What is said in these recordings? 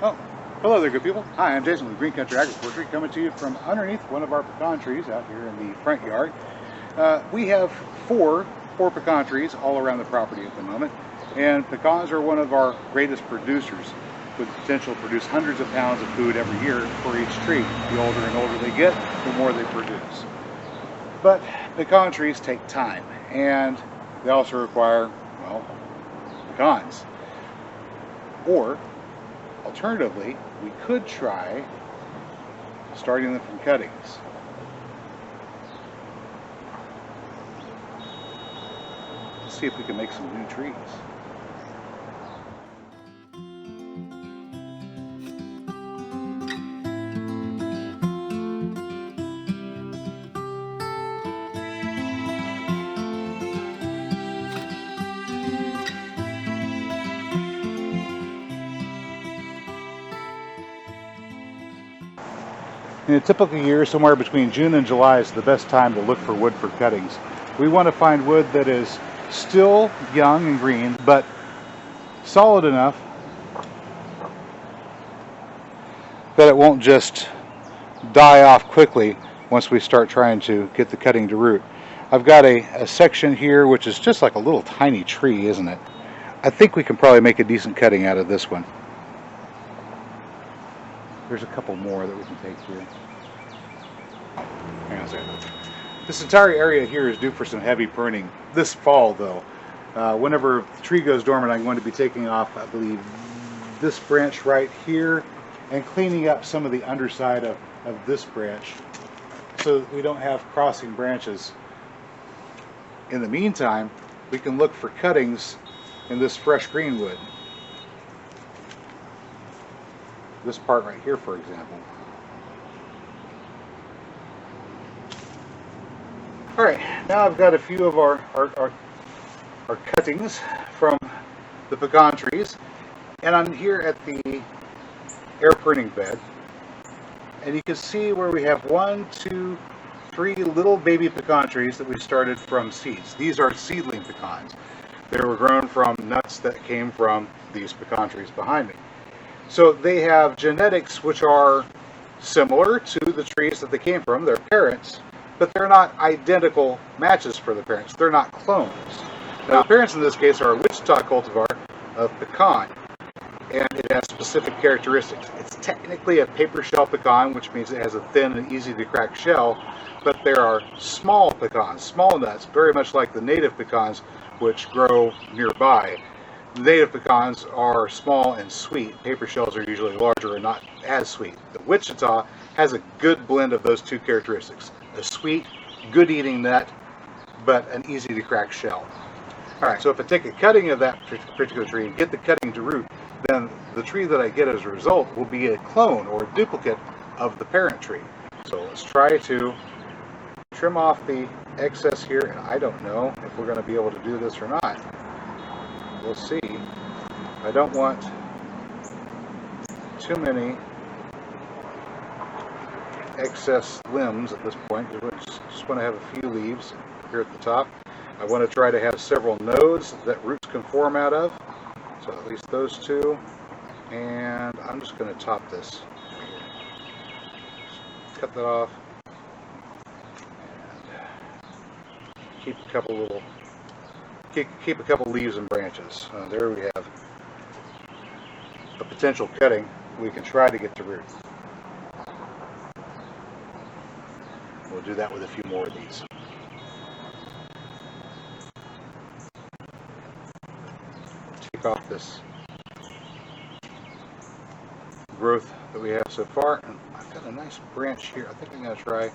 Oh, hello there, good people. Hi, I'm Jason with Green Country Agroforestry, coming to you from underneath one of our pecan trees out here in the front yard. We have four pecan trees all around the property at the moment, and pecans are one of our greatest producers, with the potential to produce hundreds of pounds of food every year for each tree. The older and older they get, the more they produce. But pecan trees take time, and they also require, well, pecans. Or, alternatively, we could try starting them from cuttings. Let's see if we can make some new trees. In a typical year, somewhere between June and July is the best time to look for wood for cuttings. We want to find wood that is still young and green, but solid enough that it won't just die off quickly once we start trying to get the cutting to root. I've got a section here which is just like a little tiny tree, isn't it? I think we can probably make a decent cutting out of this one. There's a couple more that we can take here. Hang on a second. This entire area here is due for some heavy pruning this fall, though. Whenever the tree goes dormant, I'm going to be taking off, I believe, this branch right here and cleaning up some of the underside of this branch so that we don't have crossing branches. In the meantime, we can look for cuttings in this fresh greenwood. This part right here, for example. Alright, now I've got a few of our cuttings from the pecan trees, and I'm here at the air pruning bed, and you can see where we have 1, 2, 3 little baby pecan trees that we started from seeds. These are seedling pecans. They were grown from nuts that came from these pecan trees behind me. So they have genetics which are similar to the trees that they came from, their parents, but they're not identical matches for the parents. They're not clones. Now, the parents in this case are a Wichita cultivar of pecan, and it has specific characteristics. It's technically a paper shell pecan, which means it has a thin and easy to crack shell, but there are small pecans, small nuts, very much like the native pecans which grow nearby. Native pecans are small and sweet. Paper shells are usually larger and not as sweet. The Wichita has a good blend of those two characteristics. A sweet, good eating nut, but an easy to crack shell. Alright, so if I take a cutting of that particular tree and get the cutting to root, then the tree that I get as a result will be a clone or a duplicate of the parent tree. So let's try to trim off the excess here, and I don't know if we're going to be able to do this or not. We'll see. I don't want too many excess limbs at this point. I just want to have a few leaves here at the top. I want to try to have several nodes that roots can form out of. So at least those two. And I'm just going to top this. Just cut that off. And keep a couple little keep a couple leaves and branches. There we have a potential cutting we can try to get to root. We'll do that with a few more of these. Take off this growth that we have so far. And I've got a nice branch here. I think I'm going to try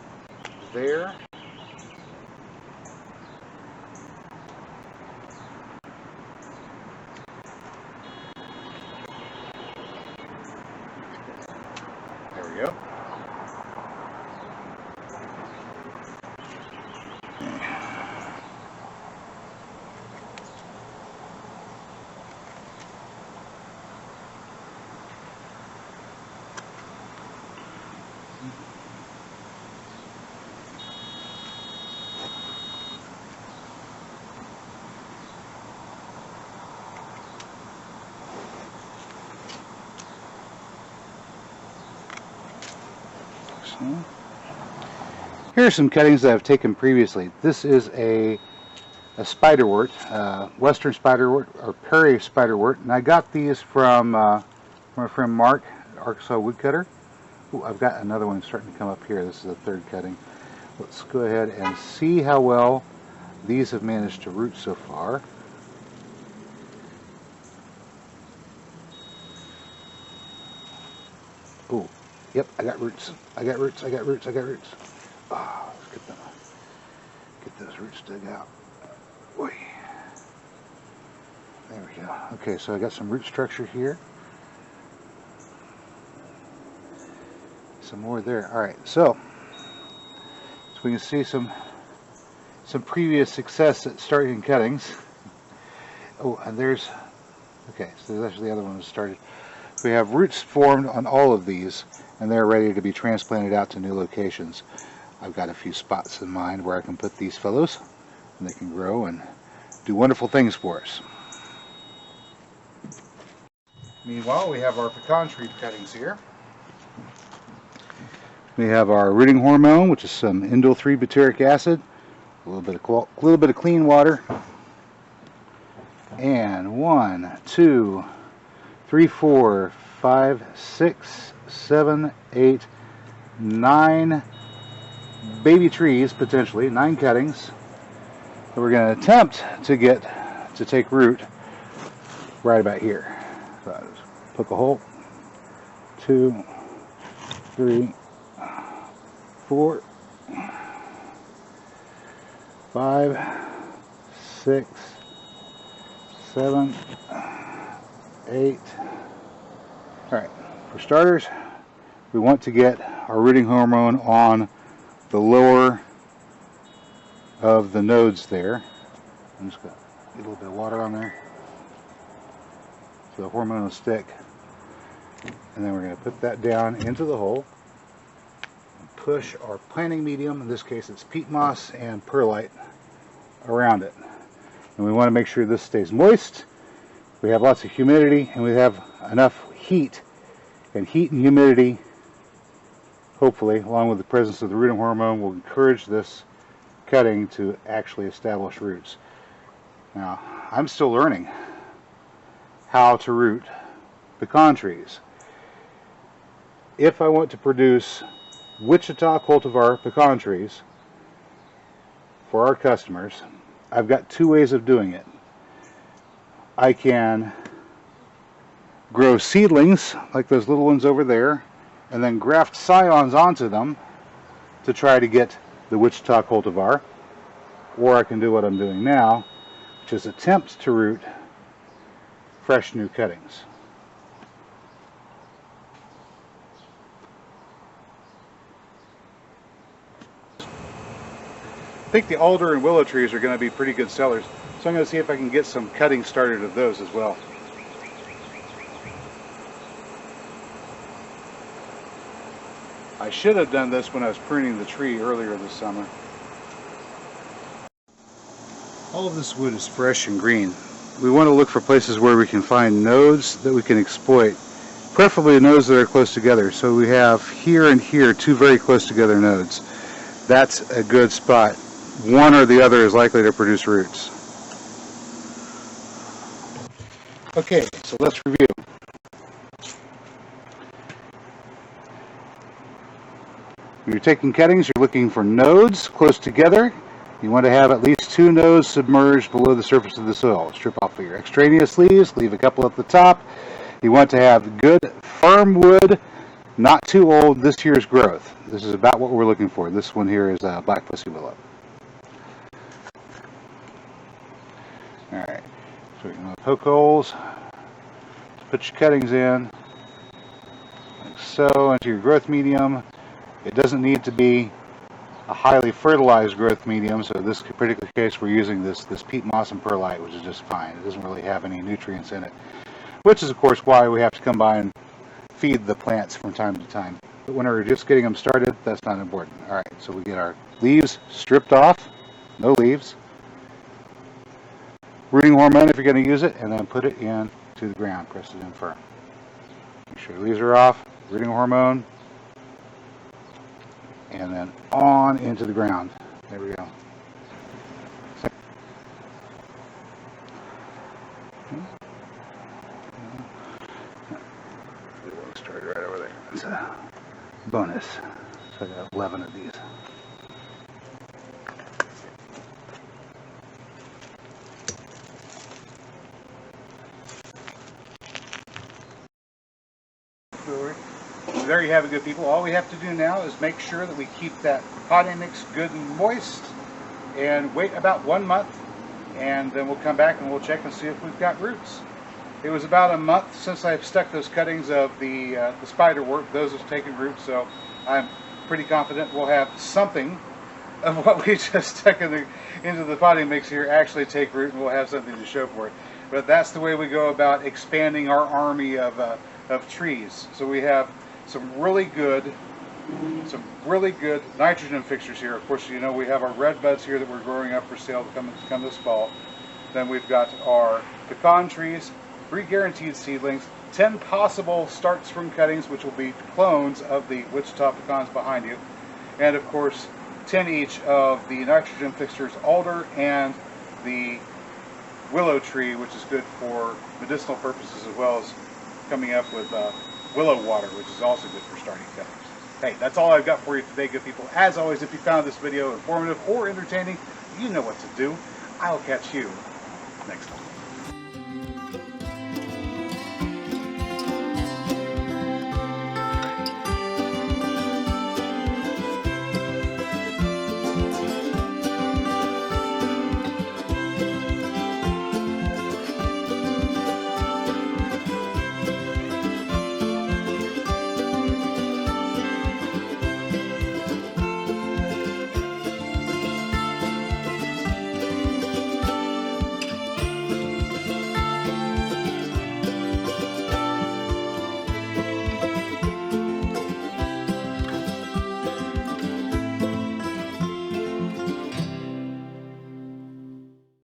there. Go. Here are some cuttings that I've taken previously. This is a spiderwort, western spiderwort or prairie spiderwort, and I got these from my friend Mark, Arkansas woodcutter. Ooh, I've got another one starting to come up here. This is the third cutting. Let's go ahead and see how well these have managed to root so far. Oh, yep, I got roots. I got roots. I got roots. I got roots. Ah, let's get those roots dug out. Boy. There we go. Okay, so I got some root structure here. Some more there. All right, so we can see some previous success at starting cuttings. Oh, and there's, okay, so there's actually the other one that started. We have roots formed on all of these, and they're ready to be transplanted out to new locations. I've got a few spots in mind where I can put these fellows, and they can grow and do wonderful things for us. Meanwhile, we have our pecan tree cuttings here. We have our rooting hormone, which is some indole 3 butyric acid, a little bit of clean water, and 1, 2, 3, 4, 5, 6, 7, 8, 9 baby trees, potentially 9 cuttings that we're going to attempt to get to take root right about here. So I'll just poke a hole. 2, 3, 4, 5, 6, 7, 8. All right, for starters, we want to get our rooting hormone on the lower of the nodes there. I'm just going to get a little bit of water on there so the hormone will stick. And then we're going to put that down into the hole and push our planting medium, in this case it's peat moss and perlite, around it. And we want to make sure this stays moist, we have lots of humidity, and we have enough heat. And heat and humidity, hopefully, along with the presence of the rooting hormone, will encourage this cutting to actually establish roots. Now, I'm still learning how to root pecan trees. If I want to produce Wichita cultivar pecan trees for our customers, I've got 2 ways of doing it. I can grow seedlings like those little ones over there and then graft scions onto them to try to get the Wichita cultivar, or I can do what I'm doing now, which is attempt to root fresh new cuttings. I think the alder and willow trees are going to be pretty good sellers, so I'm going to see if I can get some cuttings started of those as well. I should have done this when I was pruning the tree earlier this summer. All of this wood is fresh and green. We want to look for places where we can find nodes that we can exploit, preferably nodes that are close together. So we have here and here 2 very close together nodes. That's a good spot. One or the other is likely to produce roots. Okay, so let's review. When you're taking cuttings, you're looking for nodes close together. You want to have at least 2 nodes submerged below the surface of the soil. Strip off your extraneous leaves, leave a couple at the top. You want to have good, firm wood, not too old, this year's growth. This is about what we're looking for. This one here is Black Pussywillow. Alright, so you're going to poke holes to put your cuttings in, like so, into your growth medium. It doesn't need to be a highly fertilized growth medium, so in this particular case we're using this peat moss and perlite, which is just fine. It doesn't really have any nutrients in it, which is of course why we have to come by and feed the plants from time to time. But when we're just getting them started, that's not important. Alright, so we get our leaves stripped off, no leaves, rooting hormone if you're going to use it, and then put it into the ground, press it in firm. Make sure the leaves are off, rooting hormone. and then on into the ground. There we go. We'll start right over there. It's a bonus. So I got 11 of these. There you have it, good people. All we have to do now is make sure that we keep that potting mix good and moist and wait about 1 month, and then we'll come back and we'll check and see if we've got roots. It was about a month since I've stuck those cuttings of the spiderwort. Those have taken root, so I'm pretty confident we'll have something of what we just stuck into the potting mix here actually take root, and we'll have something to show for it. But that's the way we go about expanding our army of trees. So we have some really good nitrogen fixtures here. Of course, you know, we have our red buds here that we're growing up for sale to come this fall. Then we've got our pecan trees, 3 guaranteed seedlings, 10 possible starts from cuttings, which will be clones of the Wichita pecans behind you, and of course 10 each of the nitrogen fixtures, alder and the willow tree, which is good for medicinal purposes, as well as coming up with willow water, which is also good for starting cuttings. Hey, that's all I've got for you today, good people. As always, if you found this video informative or entertaining, you know what to do. I'll catch you next time.